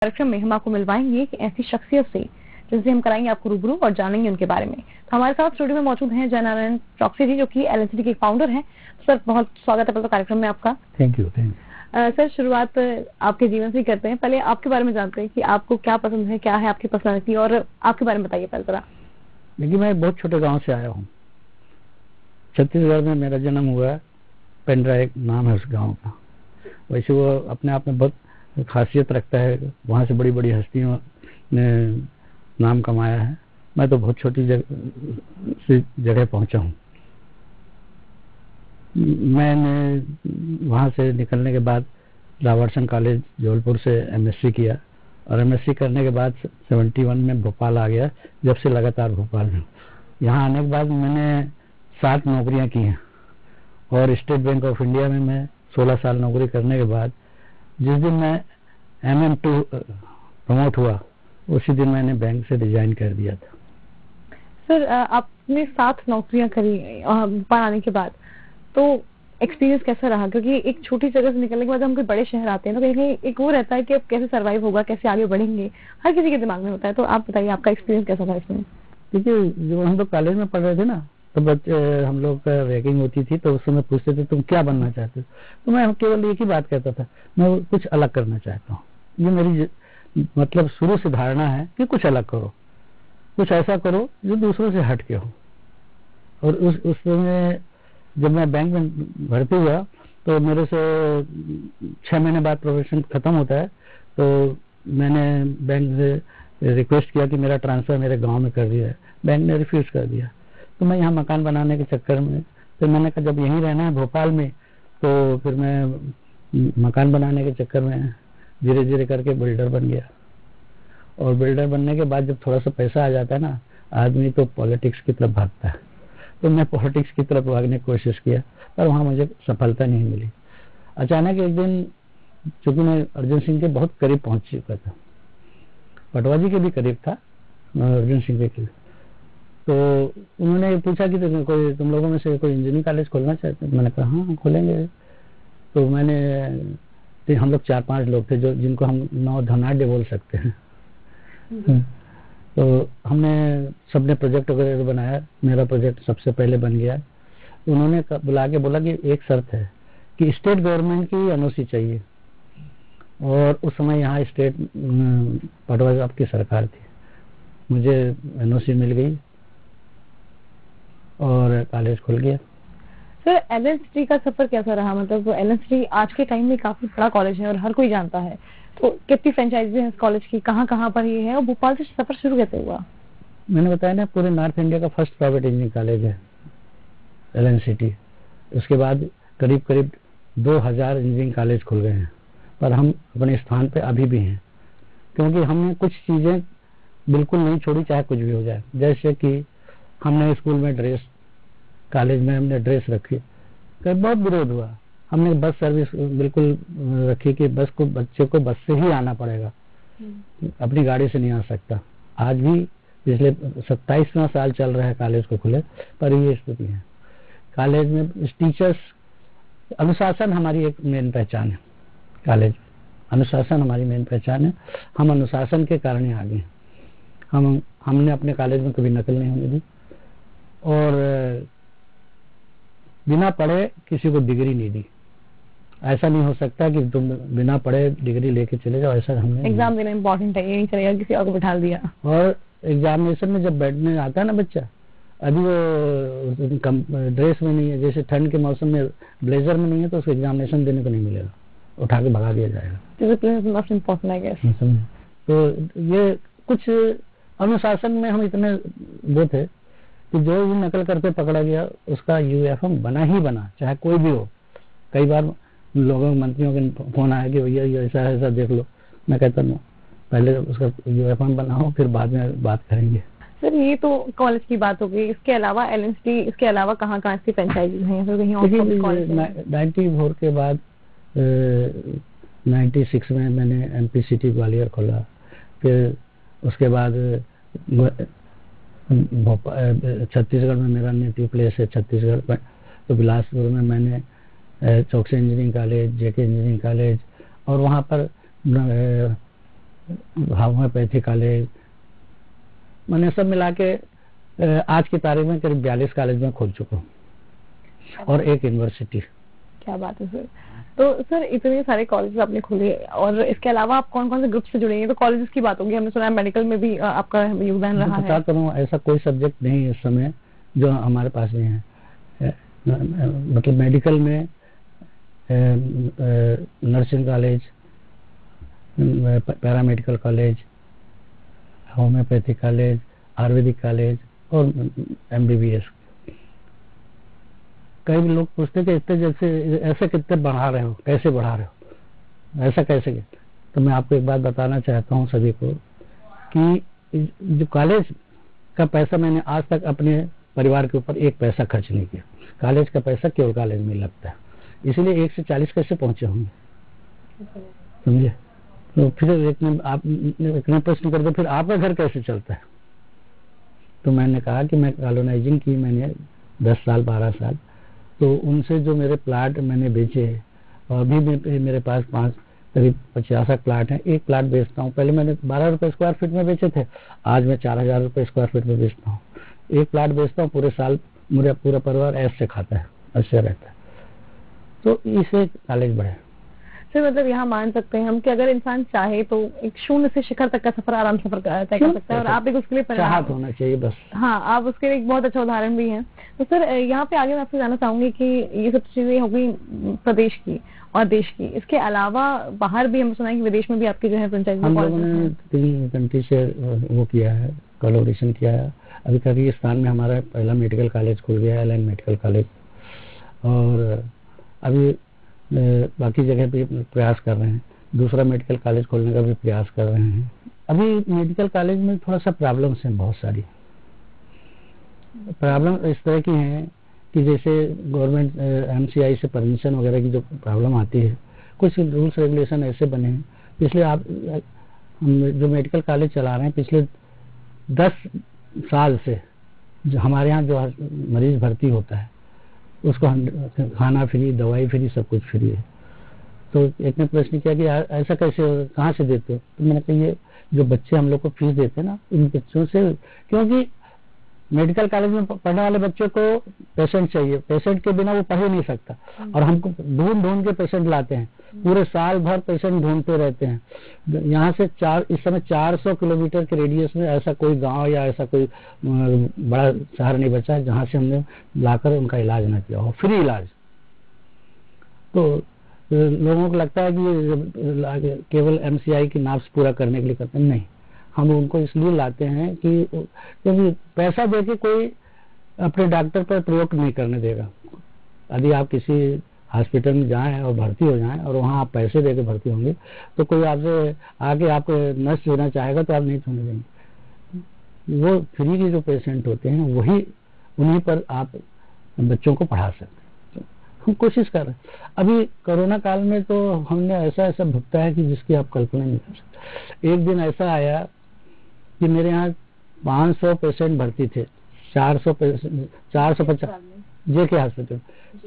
कार्यक्रम में हम आपको मिलवाएंगे एक ऐसी शख्सियत से जिनसे हम कराएंगे आपको रूबरू और जानेंगे उनके बारे में। तो हमारे साथ स्टूडियो में मौजूद हैं जयनारायण चौकसी जी, जो कि एलएनसीटी के फाउंडर हैं। सर, बहुत स्वागत है पहले कार्यक्रम में आपका। Thank you. सर, शुरुआत आपके जीवन से ही करते हैं। पहले आपके बारे में जानते हैं कि आपको क्या पसंद है, क्या है आपकी पर्सनैलिटी, और आपके बारे में बताइए पहले जरा। देखिए, मैं बहुत छोटे गांव से आया हूँ। छत्तीसगढ़ में मेरा जन्म हुआ। पेंड्रा एक नाम है उस गांव का। वैसे वो अपने आप में बहुत खासियत रखता है। वहाँ से बड़ी बड़ी हस्तियों ने नाम कमाया है। मैं तो बहुत छोटी जगह पहुंचा हूँ। मैंने वहाँ से निकलने के बाद रावर्सन कॉलेज जबलपुर से एमएससी किया, और एमएससी करने के बाद 71 में भोपाल आ गया। जब से लगातार भोपाल में। यहाँ आने के बाद मैंने 7 नौकरियाँ की हैं, और स्टेट बैंक ऑफ इंडिया में मैं 16 साल नौकरी करने के बाद जिस दिन मैं MM2 प्रमोट हुआ, उसी दिन मैंने बैंक से रिजाइन कर दिया था। सर, आपने 7 नौकरियां करी भोपाल आने के बाद, तो एक्सपीरियंस कैसा रहा? क्योंकि एक छोटी जगह से निकलने के बाद हम कोई बड़े शहर आते हैं तो कहीं एक वो रहता है कि अब कैसे सर्वाइव होगा, कैसे आगे बढ़ेंगे, हर किसी के दिमाग में होता है। तो आप बताइए आपका एक्सपीरियंस कैसा था इसमें? देखिए, जब हम लोग कॉलेज में पढ़ रहे थे ना, तो बच्चे हम लोग का रैगिंग होती थी, तो उस समय पूछते थे तुम क्या बनना चाहते हो? तो मैं केवल एक ही बात कहता था, मैं कुछ अलग करना चाहता हूँ। ये मेरी मतलब शुरू से धारणा है कि कुछ अलग करो, कुछ ऐसा करो जो दूसरों से हट के हो। और उस समय जब मैं बैंक में भर्ती हुआ, तो मेरे से 6 महीने बाद प्रोफेशन खत्म होता है, तो मैंने बैंक से रिक्वेस्ट किया कि मेरा ट्रांसफर मेरे गांव में कर दिया है। बैंक ने रिफ्यूज कर दिया। तो मैं यहाँ मकान बनाने के चक्कर में, फिर मैंने कहा जब यहीं रहना है भोपाल में, तो फिर मैं मकान बनाने के चक्कर में धीरे धीरे करके बिल्डर बन गया। और बिल्डर बनने के बाद जब थोड़ा सा पैसा आ जाता है ना, आदमी तो पॉलिटिक्स की तरफ भागता है। तो मैं पॉलिटिक्स की तरफ भागने की कोशिश किया, पर वहाँ मुझे सफलता नहीं मिली। अचानक एक दिन, चूंकि मैं अर्जुन सिंह के बहुत करीब पहुंच चुका था, पटवा जी के भी करीब था, अर्जुन सिंह के करीब, तो उन्होंने पूछा कि तुम लोगों में से कोई इंजीनियरिंग कॉलेज खोलना चाहते हैं? मैंने कहा हाँ खोलेंगे। तो हम लोग 4-5 लोग थे जिनको हम नौ धनाढ़ बोल सकते हैं। तो हमने सबने प्रोजेक्ट वगैरह बनाया। मेरा प्रोजेक्ट सबसे पहले बन गया। उन्होंने बुला के बोला कि एक शर्त है कि स्टेट गवर्नमेंट की एनओसी चाहिए, और उस समय यहाँ स्टेट पटवा साहब की सरकार थी। मुझे एनओसी मिल गई और कॉलेज खुल गया। सर, एलएनसीटी का सफर कैसा रहा? मतलब एलएनसीटी आज के टाइम में काफी बड़ा कॉलेज है और हर कोई जानता है, तो कितनी फ्रेंचाइजी है इस कॉलेज की, कहाँ कहाँ पर ये है, और भोपाल से सफर शुरू कैसे हुआ? मैंने बताया ना, पूरे नॉर्थ इंडिया का फर्स्ट प्राइवेट इंजीनियरिंग कॉलेज है एलएनसीटी। उसके बाद करीब करीब 2000 इंजीनियरिंग कॉलेज खुल गए हैं, पर हम अपने स्थान पे अभी भी हैं, क्योंकि हमने कुछ चीजें बिल्कुल नहीं छोड़ी, चाहे कुछ भी हो जाए। जैसे कि हमने स्कूल में ड्रेस, कॉलेज में हमने ड्रेस रखी, बहुत विरोध हुआ। हमने बस सर्विस बिल्कुल रखी कि बच्चे को बस से ही आना पड़ेगा, अपनी गाड़ी से नहीं आ सकता। आज भी पिछले 27वां साल चल रहा है कॉलेज को खुले, पर ये स्थिति है। कॉलेज में टीचर्स, अनुशासन हमारी एक मेन पहचान है। कॉलेज अनुशासन हमारी मेन पहचान है। हम अनुशासन के कारण ही आगे हैं। हमने अपने कॉलेज में कभी नकल नहीं होने दी, और बिना पढ़े किसी को डिग्री नहीं दी। ऐसा नहीं हो सकता कि तुम बिना पढ़े डिग्री लेके चले जाओ, ऐसा हमने। एग्जाम देना इम्पोर्टेंट है, ये नहीं चलेगा किसी और को बिठा दिया। और एग्जामिनेशन में जब बैठने आता है ना बच्चा, अभी वो ड्रेस में नहीं है, जैसे ठंड के मौसम में ब्लेजर में नहीं है, तो उसको एग्जामिनेशन देने को नहीं मिलेगा, उठा के भगा दिया जाएगा। Discipline is most important I guess. तो ये कुछ अनुशासन में हम इतने वो थे कि जो भी नकल करके पकड़ा गया उसका यूएफएम बना ही बना, चाहे कोई भी हो। कई बार लोगों मंत्रियों के फोन आया कि भैया ये ऐसा ऐसा देख लो। मैं कहता हूँ पहले उसका यूएफएम बनाओ, फिर बाद में बात करेंगे। सर, ये तो कॉलेज की बात हो गई। इसके अलावा एलएनसीटी, इसके अलावा कहाँ कहाँ इसकी फ्रेंचाइजीज हैं? फिर कहीं और कॉलेज? 94 के बाद 96 में मैंने एमपीसीटी ग्वालियर खोला। फिर उसके बाद छत्तीसगढ़ में मेरा नेटिव प्लेस है छत्तीसगढ़ में, तो बिलासपुर में मैंने चौकसी इंजीनियरिंग कॉलेज, जेके इंजीनियरिंग कॉलेज, और वहाँ पर होम्योपैथी कॉलेज, मैंने सब मिला के आज की तारीख में करीब 42 कॉलेज में खोल चुका हूँ और एक यूनिवर्सिटी। क्या बात है सर। तो सर इतने सारे कॉलेजेस आपने खोले और इसके अलावा आप कौन कौन से ग्रुप से जुड़े हैं? तो कॉलेजेस की बात होगी, हमने सुना है मेडिकल में भी आपका योगदान रहा है। बताता हूँ, ऐसा कोई सब्जेक्ट नहीं है इस समय जो हमारे पास नहीं है। मतलब मेडिकल में nursing college, paramedical college, homeopathy college, Ayurvedic college और MBBS। कई भी लोग पूछते थे इतने जैसे ऐसे कितने बढ़ा रहे हो, कैसे बढ़ा रहे हो, ऐसा कैसे? तो मैं आपको एक बात बताना चाहता हूँ सभी को कि जो कॉलेज का पैसा मैंने आज तक अपने परिवार के ऊपर एक पैसा खर्च नहीं किया। कॉलेज का पैसा केवल कॉलेज में लगता है, इसलिए 1 से 40 कैसे पहुंचे होंगे, समझे? तो फिर आप इतना प्रश्न कर दो, फिर आपका घर कैसे चलता है? तो मैंने कहा कि मैं कॉलोनाइजिंग की मैंने 10 साल 12 साल, तो उनसे जो मेरे प्लाट मैंने बेचे, और अभी मेरे पास करीब 50 प्लाट हैं। एक प्लाट बेचता हूँ, पहले मैंने 12 रुपए स्क्वायर फीट में बेचे थे, आज मैं 4000 रुपए स्क्वायर फीट में बेचता हूँ। एक प्लाट बेचता हूँ, पूरे साल मेरा पूरा परिवार ऐसे खाता है, ऐसे रहता है। तो इसे कॉलेज बढ़े। सर मतलब यहाँ मान सकते हैं हम कि अगर इंसान चाहे तो एक शून्य से शिखर तक का सफर आराम से तय कर सकता है, और आप एक उसके लिए चाहत होना चाहिए बस। हाँ, आप उसके लिए एक बहुत अच्छा उदाहरण भी हैं। तो सर यहाँ पे आगे मैं आपसे जानना चाहूंगी कि ये सब चीजें हो गई प्रदेश की और देश की, इसके अलावा बाहर भी हम सुना है कि विदेश में भी आपके जो है फ्रेंचाइजी हम लोगों ने 3 कंट्री से वो किया है, कोलैबोरेशन किया है। अभी कजाकिस्तान में हमारा पहला मेडिकल कॉलेज खुल गया है, LN मेडिकल कॉलेज, और अभी बाकी जगह भी प्रयास कर रहे हैं, दूसरा मेडिकल कॉलेज खोलने का भी प्रयास कर रहे हैं। अभी मेडिकल कॉलेज में थोड़ा सा प्रॉब्लम्स हैं, बहुत सारी प्रॉब्लम इस तरह की हैं कि जैसे गवर्नमेंट MCI से परमिशन वगैरह की जो प्रॉब्लम आती है, कुछ रूल्स रेगुलेशन ऐसे बने हैं। पिछले हम जो मेडिकल कॉलेज चला रहे हैं, पिछले 10 साल से जो हमारे यहाँ जो मरीज भर्ती होता है उसको खाना फ्री, दवाई फ्री, सब कुछ फ्री है। तो एक ने प्रश्न किया कि ऐसा कैसे, कहाँ से देते हो? तो मैंने कहा ये जो बच्चे हम लोग को फीस देते हैं ना, इन बच्चों से, क्योंकि मेडिकल कॉलेज में पढ़ने वाले बच्चों को पेशेंट चाहिए, पेशेंट के बिना वो पढ़ ही नहीं सकता, और हमको ढूंढ के पेशेंट लाते हैं, पूरे साल भर पेशेंट ढूंढते रहते हैं। यहाँ से इस समय 400 किलोमीटर के रेडियस में ऐसा कोई गांव या ऐसा कोई बड़ा शहर नहीं बचा है जहाँ से हमने लाकर उनका इलाज ना किया हो, फ्री इलाज। तो लोगों को लगता है कि केवल MCI की नाप्स पूरा करने के लिए करते हैं, नहीं, हम उनको इसलिए लाते हैं कि क्योंकि पैसा देके कोई अपने डॉक्टर पर प्रयोग नहीं करने देगा। यदि आप किसी हॉस्पिटल में जाएं और भर्ती हो जाएं और वहां आप पैसे देके भर्ती होंगे, तो कोई आपसे आके आपको नर्स देना चाहेगा तो आप नहीं छोड़ने देंगे। वो फ्री के जो पेशेंट होते हैं वही, उन्हीं पर आप बच्चों को पढ़ा सकते हैं। हम कोशिश कर रहे हैं। अभी कोरोना काल में तो हमने ऐसा भुगता है कि जिसकी आप कल्पना नहीं कर सकते। एक दिन ऐसा आया कि मेरे यहाँ 500 पेशेंट भर्ती थे, 450 JK हॉस्पिटल,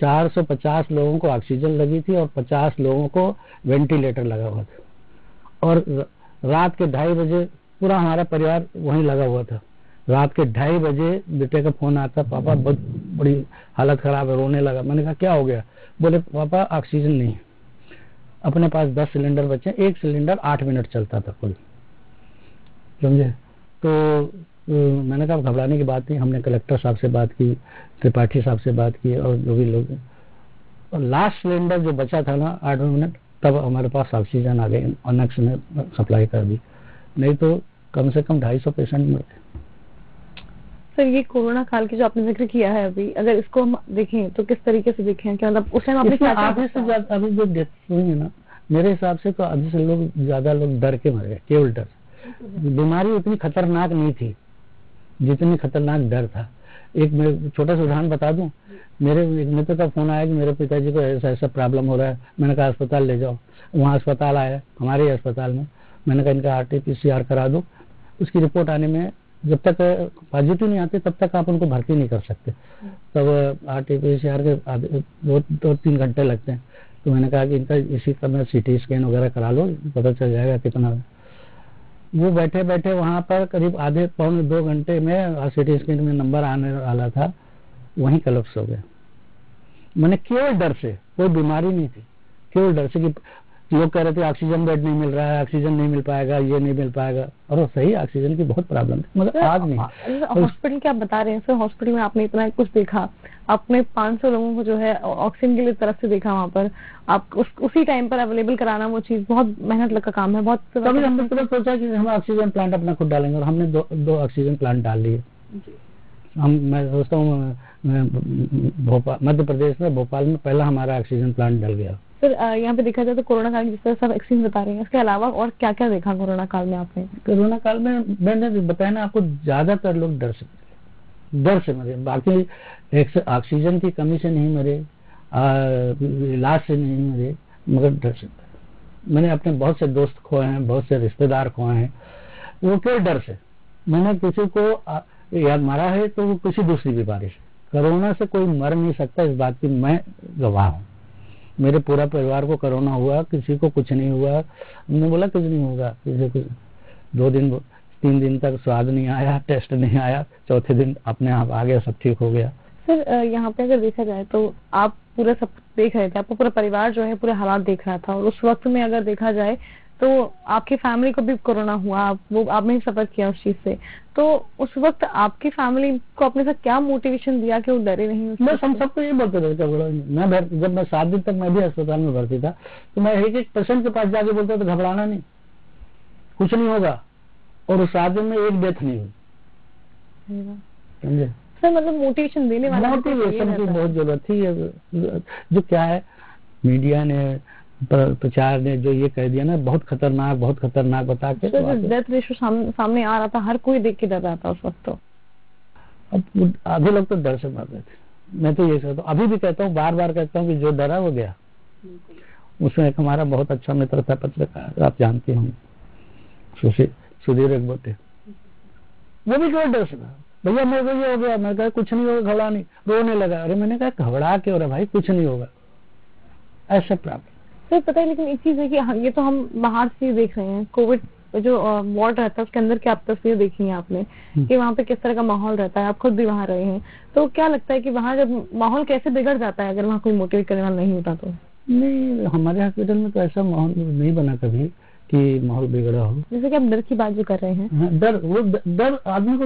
450 लोगों को ऑक्सीजन लगी थी और 50 लोगों को वेंटिलेटर लगा हुआ था। और रात के 2:30 बजे पूरा हमारा परिवार वहीं लगा हुआ था। रात के 2:30 बजे बेटे का फोन आता, पापा बहुत बड़ी हालत खराब है, रोने लगा। मैंने कहा क्या हो गया? बोले पापा ऑक्सीजन नहीं है, अपने पास 10 सिलेंडर बचे, एक सिलेंडर 8 मिनट चलता था कुल, समझे? तो मैंने कहा घबराने की बात नहीं। हमने कलेक्टर साहब से बात की, त्रिपाठी साहब से बात की, और जो भी लोग, और लास्ट सिलेंडर जो बचा था ना 8 मिनट, तब हमारे पास ऑक्सीजन आ गई, अनेक्स ने सप्लाई कर दी, नहीं तो कम से कम 250 पेशेंट मरते। सर ये कोरोना काल की जो आपने जिक्र किया है, अभी अगर इसको हम देखें तो किस तरीके से देखें, क्या मतलब उस टाइम आपने क्या आधे से ज्यादा अभी जो डेथ हुई है ना, मेरे हिसाब से तो आधे से ज्यादा लोग डर के मर गए, केवल डर। बीमारी उतनी खतरनाक नहीं थी जितनी खतरनाक डर था। एक मैं छोटा सा उदाहरण बता दूं, मेरे एक मित्र का फोन आया कि मेरे पिताजी को ऐसा प्रॉब्लम हो रहा है। मैंने कहा अस्पताल ले जाओ। वहाँ अस्पताल आया, हमारे अस्पताल में। मैंने कहा इनका RT-PCR करा दो। उसकी रिपोर्ट आने में जब तक पॉजिटिव नहीं आती तब तक आप उनको भर्ती नहीं कर सकते। तब RT-PCR के 2-3 घंटे लगते हैं। तो मैंने कहा कि इनका इसी तरह CT स्कैन वगैरह करा लो, पता चल जाएगा कितना। वो बैठे बैठे वहां पर करीब आधे पौने 2 घंटे में सिटी स्कैन में नंबर आने वाला था, वहीं कोलैप्स हो गया। मैंने केवल डर से, कोई बीमारी नहीं थी, केवल डर से कि लोग कह रहे थे ऑक्सीजन बेड नहीं मिल रहा है, ऑक्सीजन नहीं मिल पाएगा, ये नहीं मिल पाएगा, और वो सही ऑक्सीजन की बहुत प्रॉब्लम थी, मगर आज नहीं। हॉस्पिटल की आप बता रहे हैं सर, हॉस्पिटल में आपने इतना कुछ देखा, आपने 500 लोगों को जो है ऑक्सीजन के लिए तरफ से देखा वहाँ पर, आप उसी टाइम पर अवेलेबल कराना वो चीज बहुत मेहनत लग का काम है। बहुत तभी हमने तुरंत सोचा कि हम ऑक्सीजन प्लांट अपना खुद डालेंगे, और हमने दो ऑक्सीजन प्लांट डाल लिए। मैं सोचता हूँ भोपाल, मध्य प्रदेश में भोपाल में पहला हमारा ऑक्सीजन प्लांट डल गया। सर यहाँ पे देखा जाए तो कोरोना काल जिस तरह सब एक्सपीरियंस बता रहे हैं, इसके अलावा और क्या क्या देखा कोरोना काल में आपने? कोरोना काल में मैंने बताया ना आपको, ज्यादातर लोग डर से मरे। बाकी एक से ऑक्सीजन की कमी से नहीं मरे, इलाज से नहीं मरे, मगर डर से मरे। मैंने अपने बहुत से दोस्त खोए हैं, बहुत से रिश्तेदार खोए हैं, वो क्यों डर से। मैंने किसी को याद मारा है तो वो किसी दूसरी बीमारी से, कोरोना से कोई मर नहीं सकता, इस बात की मैं गवाह हूँ। मेरे पूरा परिवार को कोरोना हुआ, किसी को कुछ नहीं हुआ। हमने बोला कुछ नहीं होगा, किसी को 2 दिन 3 दिन तक स्वाद नहीं आया, टेस्ट नहीं आया, चौथे दिन अपने आप आ गया, सब ठीक हो गया। सर यहाँ पे अगर देखा जाए तो आप पूरा सब देख रहे थे, आपका पूरा परिवार जो है पूरे हालात देख रहा था, और उस वक्त में अगर देखा जाए तो आपकी फैमिली को भी कोरोना हुआ, आपने ही सफर किया उस चीज से, तो उस वक्त आपकी फैमिली को अपने साथ क्या मोटिवेशन दिया कि वो डरे नहीं? बस हम सबको ये बोलते रहे। जब मैं 7 दिन तक मैं भी अस्पताल में भर्ती था, तो मैं एक पेशेंट के पास जाके बोलता था घबराना नहीं, कुछ नहीं होगा, और उस 7 दिन में एक डेथ नहीं हुई। समझे सर, मतलब मोटिवेशन देने वाला मोटिवेशन की बहुत जरूरत थी। जो क्या है, मीडिया ने, प्रचार ने जो ये कह दिया ना, बहुत खतरनाक बता के, डेथ रेशियो सामने आ रहा था, हर कोई देख के डर रहा था उस वक्त। तो अब आधे लोग तो डर से मर रहे थे। मैं तो ये कहता हूँ, अभी भी कहता हूँ, बार कहता हूँ कि जो डरा वो गया। उसमें एक हमारा बहुत अच्छा मित्र था, पत्रकार, आप जानते होंगे, सुधीर एकबोटे, वो भी क्यों डर से था, भैया मेरे को ये हो गया, मैं कहा कुछ नहीं होगा, घबरा नहीं, रोने लगा। अरे मैंने कहा घबरा क्यों रहा भाई, कुछ नहीं होगा, ऐसा प्रॉब्लम। सर पता है, लेकिन एक चीज है कि ये तो हम बाहर से देख रहे हैं, कोविड जो वार्ड रहता है उसके अंदर की आप तस्वीर देखी है आपने कि वहाँ पे किस तरह का माहौल रहता है, आप खुद भी वहाँ रहे हैं, तो क्या लगता है कि वहाँ जब माहौल कैसे बिगड़ जाता है अगर वहाँ कोई मोटिवेट करने वाला नहीं होता? तो नहीं, हमारे हॉस्पिटल में तो ऐसा माहौल नहीं बना कभी कि माहौल बिगड़ा हो। जैसे कि आप डर की बात जो कर रहे हैं, डर आदमी को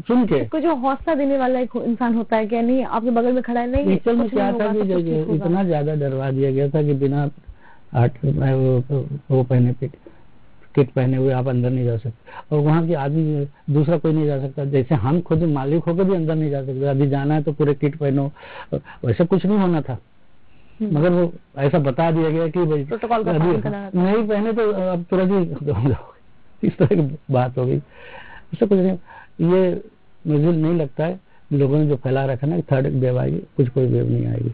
सुन के कोई जो हौसला देने वाला एक इंसान होता है कि नहीं आपके बगल में खड़ा है, नहीं एक्चुअल में क्या था कि इतना ज्यादा डरवा दिया गया था कि बिना वो पहने किट पहने हुए आप अंदर नहीं जा सकते, और वहाँ के आदमी दूसरा कोई नहीं जा सकता। जैसे हम खुद मालिक होकर भी अंदर नहीं जा सकते, अभी जाना है तो पूरे किट पहनो, वैसा कुछ नहीं होना था, मगर वो ऐसा बता दिया गया कि भाई प्रोटोकॉल का पालन करना नहीं पहने तो अब तुरंत ही इस तरह की बात हो गई। ऐसा कुछ नहीं, ये मुझे नहीं लगता है लोगों ने जो फैला रखा ना, थर्ड वेव आएगी, कोई वेव नहीं आएगी।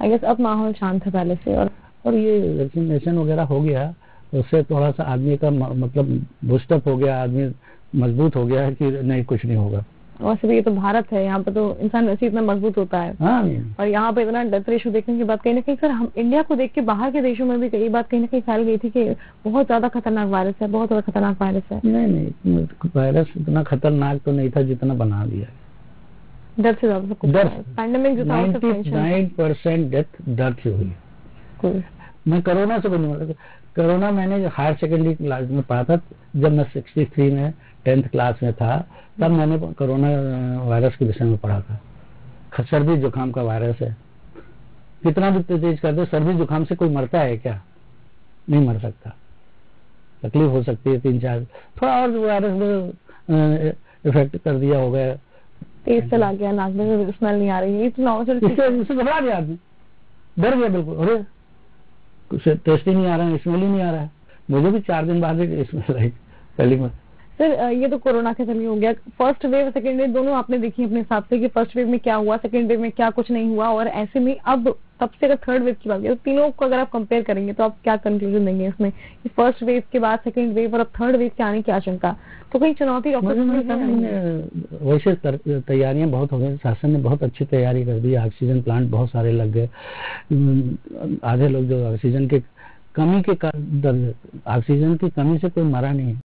आई गेस अब माहौल शांत है पहले से, और ये वैक्सीनेशन वगैरह हो गया, उससे थोड़ा सा आदमी का मतलब बूस्टअप हो गया, आदमी मजबूत हो गया है कि नहीं कुछ नहीं होगा। वैसे भी ये तो भारत है, यहाँ पे तो इंसान वैसे इतना मजबूत होता है। हाँ, और यहाँ पे इतना डेथ रेशियो देखने की बात कहीं ना कहीं सर, हम इंडिया को देख के बाहर के देशों में भी कई बात कहीं ना कहीं फैल गई थी कि बहुत ज्यादा खतरनाक वायरस है, बहुत ज्यादा खतरनाक वायरस है। नहीं, वायरस इतना खतरनाक तो नहीं था जितना बना दिया। डर से ज्यादा पैंडेमिक जो था 99% डेथ डर से हुई। मैं कोरोना से नहीं, कोरोना मैंने हायर सेकेंडरी क्लास में पढ़ा था, जब मैं 63 में 10th क्लास में था, तब मैंने कोरोना वायरस के विषय में पढ़ा था। सर्दी जुकाम का वायरस है, कितना भी तेज कर दे, सर्दी जुकाम से कोई मरता है क्या? नहीं मर सकता, तकलीफ हो सकती है 3-4, थोड़ा और वायरस में इफेक्ट कर दिया हो गया, तेज चला गया, नाक में स्मेल नहीं आ रही है, इससे घबरा गया आदमी, डर गया बिल्कुल, अरे कुछ टेस्ट ही नहीं आ रहा है, स्मेल ही नहीं आ रहा है। मुझे भी 4 दिन बाद स्मेल आई पहली बार। सर ये तो कोरोना के चलिए हो गया, फर्स्ट वेव सेकेंड वेव दोनों आपने देखी अपने हिसाब से कि फर्स्ट वेव में क्या हुआ, सेकेंड वेव में क्या कुछ नहीं हुआ, और ऐसे में अब तब से अगर थर्ड वेव की बात करें तो तीनों को अगर आप कंपेयर करेंगे तो आप क्या कंक्लूजन देंगे इसमें कि फर्स्ट वेव के बाद सेकेंड वेव और अब थर्ड वेव के आने की आशंका, तो कई चुनौती वैसे तैयारियां बहुत हो गई, शासन ने बहुत अच्छी तैयारी कर दी, ऑक्सीजन प्लांट बहुत सारे लग गए। आधे लोग जो ऑक्सीजन की कमी से कोई मरा नहीं।